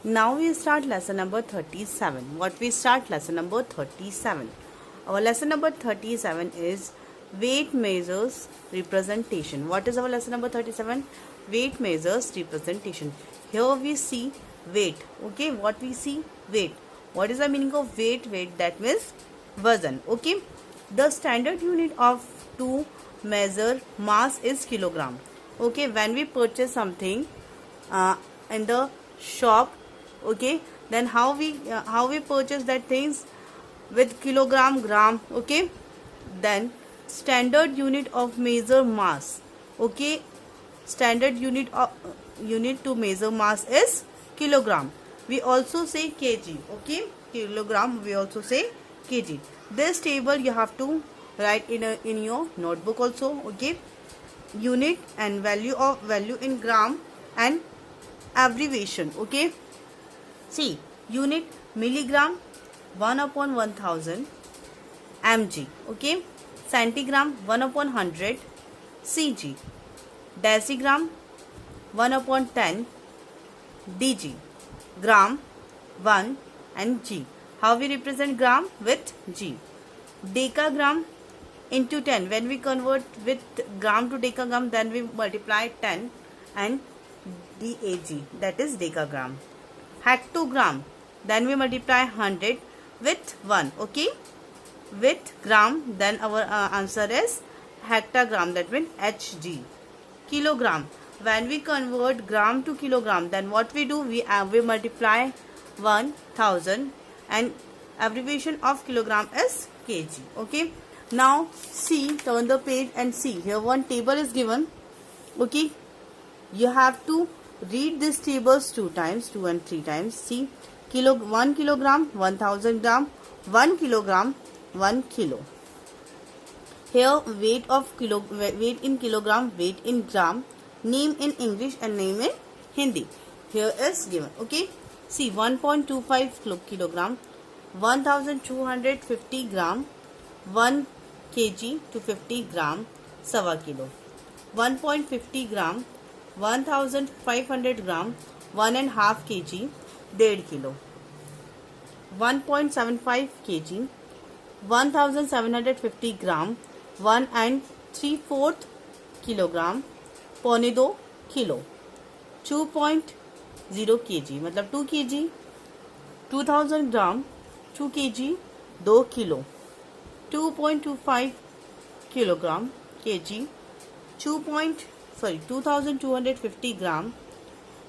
Now we start lesson number 37. What we start lesson number 37? Our lesson number 37 is weight measures representation. What is our lesson number 37? Weight measures representation. Here we see weight. Okay, what we see? Weight. What is the meaning of weight? Weight, that means वजन. Okay, the standard unit of to measure mass is kilogram. Okay, when we purchase something in the shop, okay, then how we purchase that things? With kilogram, gram. Okay, then standard unit of measure mass. Okay, standard unit to measure mass is kilogram. We also say kg. Okay, kilogram we also say kg. This table you have to write in your notebook also. Okay, unit and value in gram and abbreviation. Okay, see, unit milligram 1/1000 mg. Okay, centigram 1/100 cg, decigram 1/10 dg, gram 1 and g. How we represent gram? With g. Decagram into 10. When we convert with gram to decagram, then we multiply 10 and dag, that is decagram. Hectogram, then we multiply 100 with 1. Okay, with gram, then our answer is hectagram, that means hg. Kilogram, when we convert gram to kilogram, then what we do? We multiply 1000 and abbreviation of kilogram is kg. Okay, now see, turn the page and see, here one table is given. Okay, you have to read these tables 2 times, 2 and 3 times. See, 1 kilogram, 1000 gram, 1 kilogram, 1 kilo. Here weight in kilogram, weight in gram, name in English and name in Hindi. Here is given. Okay, see, 1.25 kilogram, 1250 gram, 1 kg to 50 gram, sawa kilo. 1.50 gram, 1500 gram, 1.5 kg, 1.5 kilo. 1.75 kg, 1750 gram, 1 and 3/4 kilogram, 2.25 kilo. 2.0 kg मतलब 2 kg, 2000 gram, 2 kg, 2 kilo. 2.25 kilogram kg, 2250 gram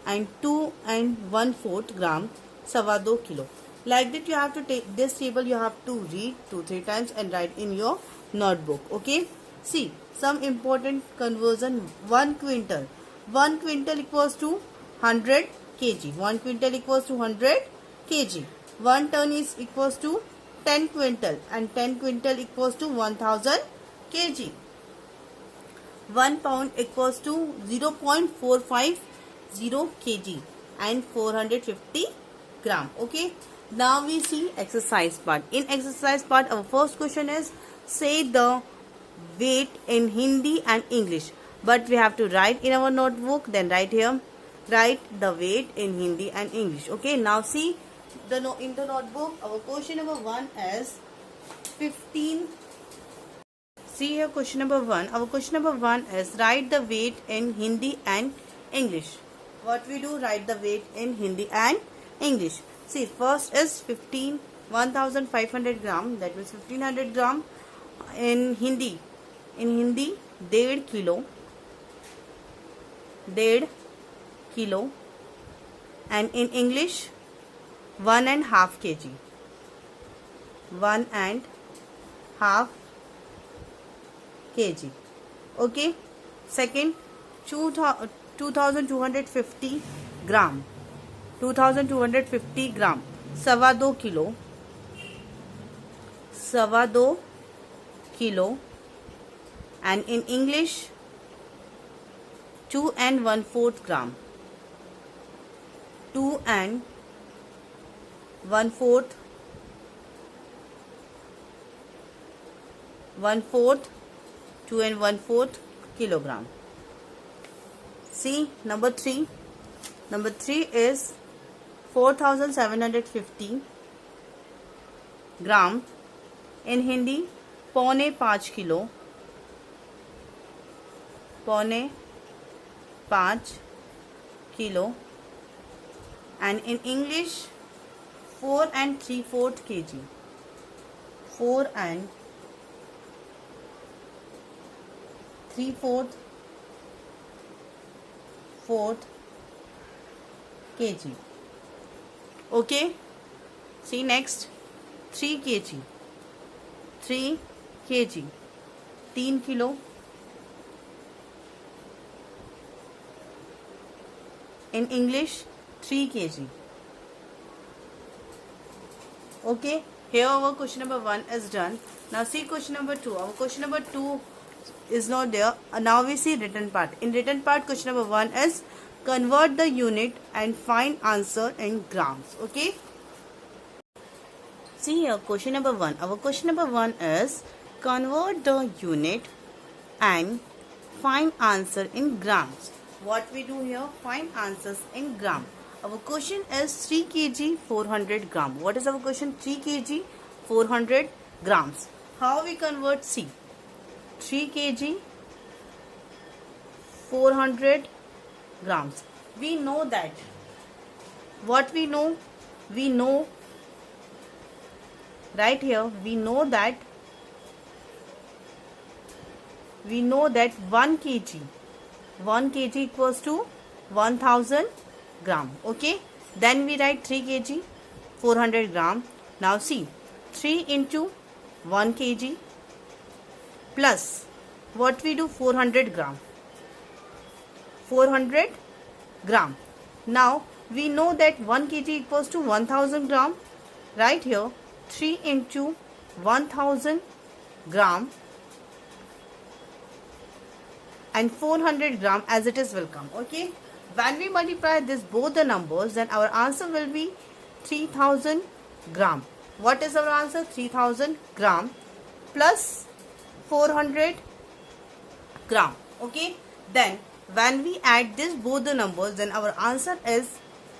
and 2 and 1/4 gram, 2.25 kilo. Like that you have to take this table, you have to read 2-3 times and write in your notebook. Okay, see, some important conversion. 1 quintal equals to 100 kg. 1 quintal equals to 100 kg. 1 ton is equals to 10 quintal and 10 quintal equals to 1000 kg. 1 pound equals to 0.450 kg and 450 gram. Okay, now we see exercise part. In exercise part, our first question is, say the weight in Hindi and English. But we have to write in our notebook, then write here, write the weight in Hindi and English. Okay, now see, in the notebook, our question number 1 is 15. See here, question number 1. Our question number 1 is, write the weight in Hindi and English. What we do? Write the weight in Hindi and English. See, first is 1500 gram, that means 1500 gram. In Hindi, 1.5 kilo, 1.5 kilo, and in English 1.5 kg, 1.5 kg. Okay, second, 2250 gram, 2250 gram, 2.25 kilo, 2.25 kilo, and in English 2 and 1/4 gram, 2 and 1/4, 2 and 1/4 kilogram. See, number 3 is 4750 gram. In Hindi, पौने 5 kilo, पौने 5 kilo. And in English, 4 and 3/4 kg, 4 and 3/4 kg. Okay, see next, 3 kg, 3 kg, 3 kilo. In English, 3 kg. Okay, here our question number 1 is done. Now see question number 2. Our question number 2 is not there. Now we see written part. In written part, question number 1 is convert the unit and find answer in grams. Okay, see here question number 1. Our question number 1 is convert the unit and find answer in grams. What we do here? Find answers in gram. Our question is 3 kg 400 gram. What is our question? 3 kg 400 grams. How we convert? See, 3 kg 400 grams. We know that. What we know? We know right here. We know that 1 kg. 1 kg equals to 1000 gram. Okay, then we write 3 kg 400 gram. Now see, 3 into 1 kg plus what we do, 400 gram. 400 gram. Now we know that 1 kg equals to 1000 gram. Right here, 3 into 1000 gram and 400 gram as it is will come. Okay, when we multiply this both the numbers, then our answer will be 3000 gram. What is our answer? 3000 gram plus 400 gram. Okay, then when we add this both the numbers, then our answer is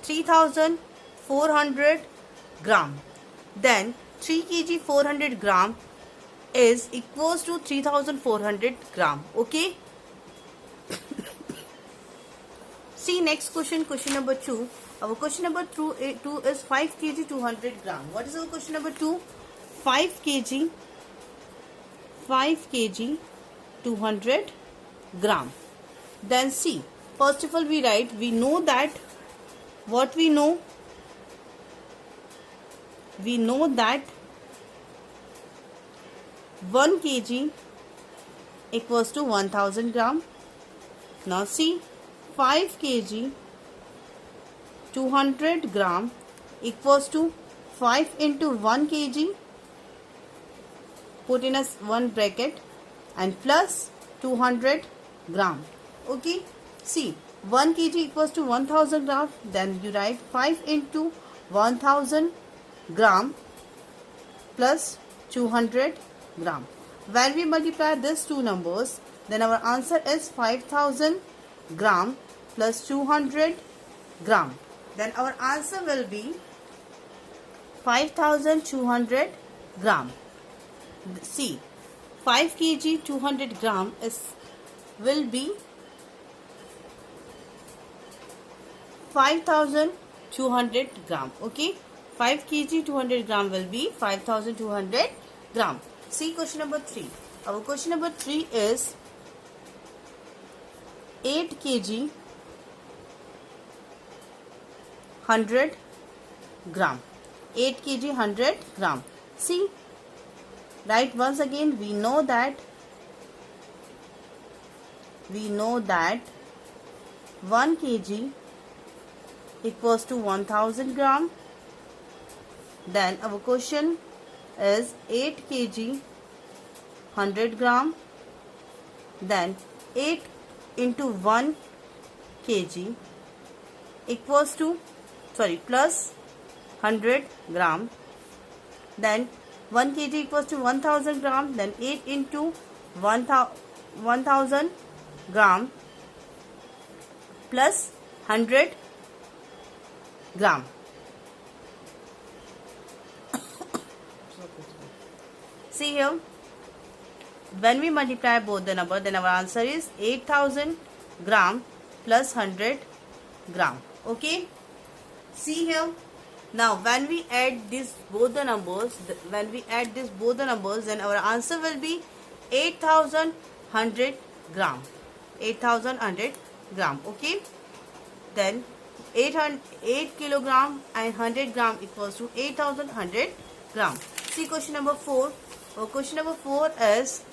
3400 gram. Then 3 kg 400 gram is equals to 3400 gram. Okay, see next question, question number 2. Our question number 2 is 5 kg 200 gram. What is our question number 2? 5 kg 200 gram. Then see, first of all we write, we know that what we know, we know that 1 kg equals to 1000 gram. Now see, 5 kg 200 gram equals to 5 into 1 kg, put in a 1 bracket, and plus 200 gram. Okay, see, 1 kg equals to 1000 gram, then you write 5 into 1000 gram plus 200 gram. When we multiply these two numbers, then our answer is 5000 gram plus 200 gram. Then our answer will be 5200 gram. See, 5 kg 200 gram will be 5200 gram. Okay, 5 kg 200 gram will be 5200 gram. See question number 3. Our question number 3 is 8 kg 100 gram. 8 kg 100 gram. See, right, once again we know that 1 kg equals to 1000 gram. Then our question is 8 kg 100 gram. Then 8 into 1 kg equals to plus 100 gram. Then 1 kg equals to 1000 gram. Then 8 into 1000 gram plus 100 gram. See here, when we multiply both the number, then our answer is 8000 gram plus 100 gram. Okay, see here, now when we add this both the numbers, then our answer will be 8100 gram. 8100 gram. Okay, then 8 kilogram and 100 gram equals to 8100 gram. See question number 4. Question number 4 is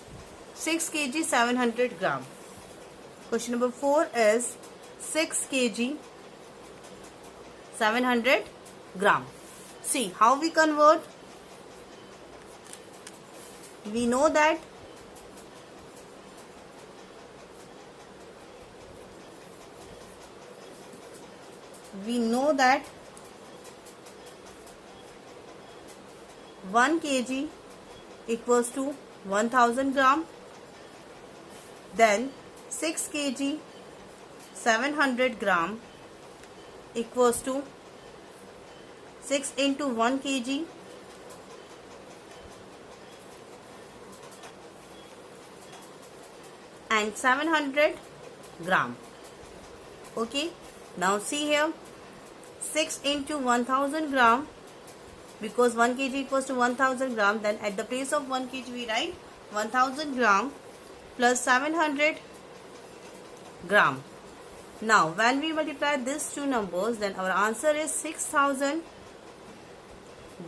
6 kg 700 gram. Question number 4 is 6 kg 700 gram. See how we convert. We know that we know that 1 kg equals to 1000 gram, then 6 kg 700 gram equals to 6 into 1 kg and 700 gram. Okay, now see here, 6 into 1000 gram, because 1 kg equals to 1000 gram, then at the place of 1 kg we write 1000 gram plus 700 gram. Now when we multiply these two numbers, then our answer is 6000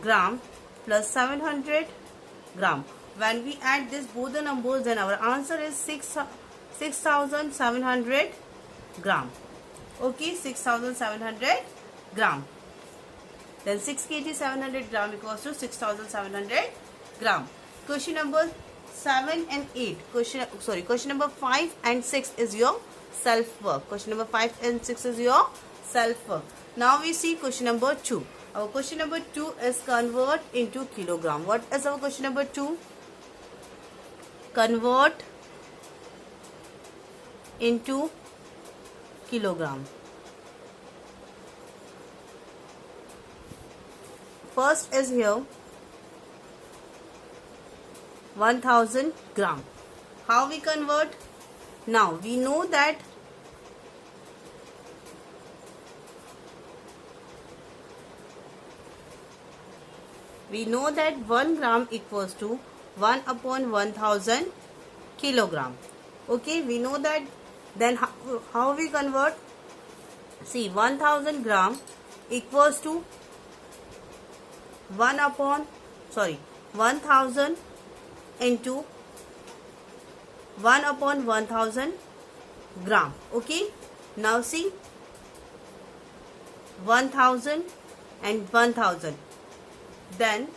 gram plus 700 gram. When we add this both the numbers, then our answer is 6700 gram. Okay, 6700 gram. Then 6 kg 700 gram equals to 6700 gram. Question number 7 and 8. Question number 5 and 6 is your self work. Question number 5 and 6 is your self work. Now we see question number 2. Our question number 2 is convert into kilogram. What is our question number 2? Convert into kilogram. First is here 1000 gram. How we convert? Now we know that we know that 1 gram equals to 1 upon 1000 kilogram. Okay, we know that. Then how we convert? See, 1000 gram equals to 1000 into 1 upon 1000 gram. Okay, now see, 1000 and 1000, then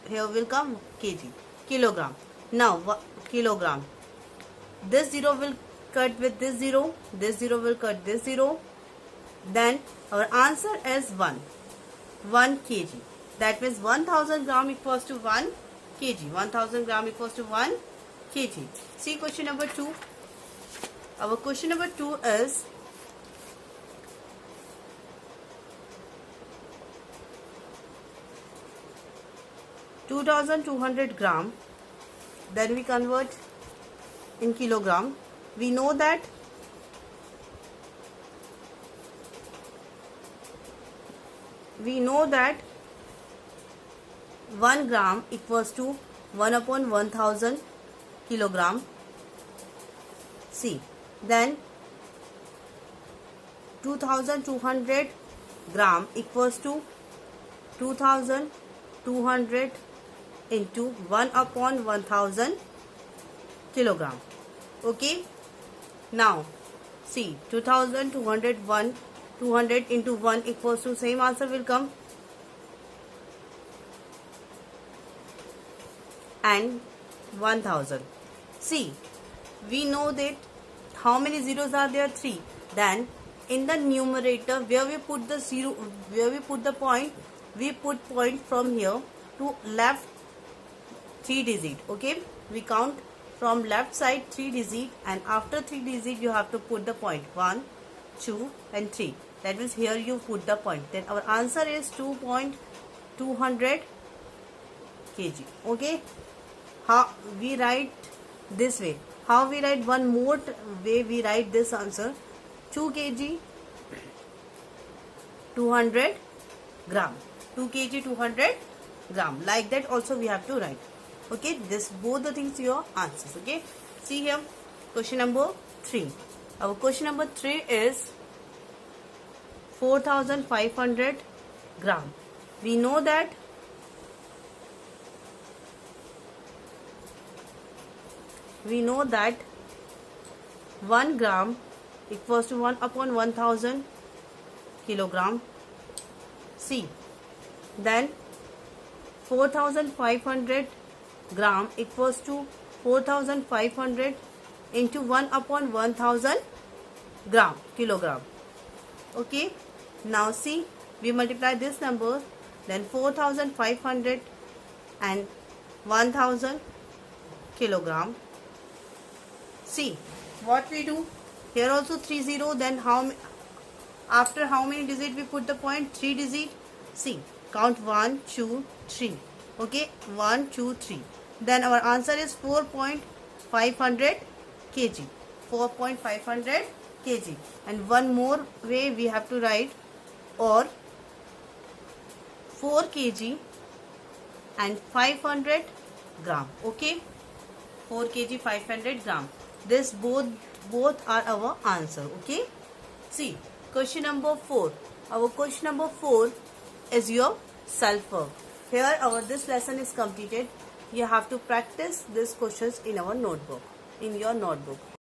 here will come kg, kilogram. Now kilogram, this 0 will cut with this 0, this 0 will cut this 0, then our answer is 1 kg. That means 1000 gram equals to 1 kg. 1000 gram equals to 1 kg. See question number 2. Our question number 2 is (2,200 gram). Then we convert in kilogram. We know that we know that 1 gram equals to 1 upon 1000 kilogram. See, then 2200 gram equals to 2200 into 1 upon 1000 kilogram. Okay, now see, 2201, 200 into 1 equals to, same answer will come, and 1000. See, we know that how many zeros are there? 3. Then in the numerator, where we put the zero, where we put the point, we put point from here to left 3 digit. Okay, we count from left side 3 digit, and after 3 digit you have to put the point 1, 2 and 3. That means here you put the point. Then our answer is 2.200 kg. Okay, how we write this way? How we write one more way? We write this answer 2 kg 200 gram. 2 kg 200 gram. Like that also we have to write. Okay, this both the things your answers. Okay, see here, question number 3. Our question number 3 is 4500 gram. We know that we know that 1 gram equals to 1 upon 1000 kilogram. See, then 4500 gram equals to 4500 into 1 upon 1000 kilogram. Okay, now see, we multiply this number, then 4500 and 1000 kilogram. See what we do here, also 30, then after how many digit we put the point? 3 digit. See, count 1 2 3. Okay, 1 2 3. Then our answer is 4.500 kg. 4.500 kg. And one more way we have to write, or 4 kg and 500 gram. Okay, 4 kg 500 gram. This both are our answer. Okay, see, question number 4. Our question number 4 is your self-work. Here this lesson is completed. You have to practice these questions in our notebook, in your notebook.